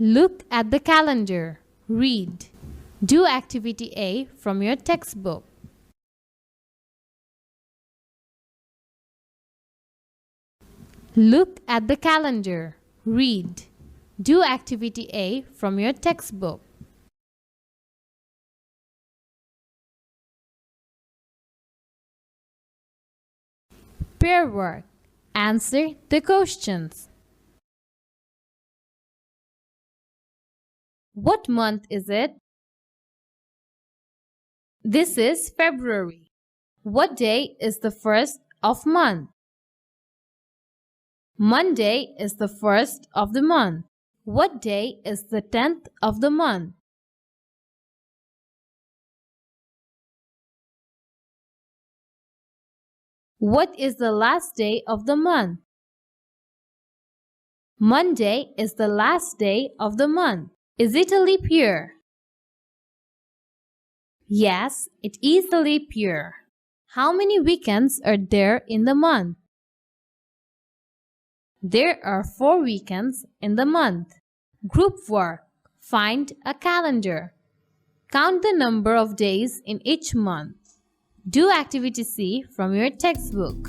Look at the calendar. Read. Do activity A from your textbook. Look at the calendar. Read. Do activity A from your textbook. Pair work. Answer the questions. What month is it? This is February. What day is the first of month? Monday is the first of the month. What day is the 10th of the month? What is the last day of the month? Monday is the last day of the month. Is it a leap year? Yes, it is a leap year. How many weekends are there in the month? There are 4 weekends in the month. Group work. Find a calendar. Count the number of days in each month. Do activity C from your textbook.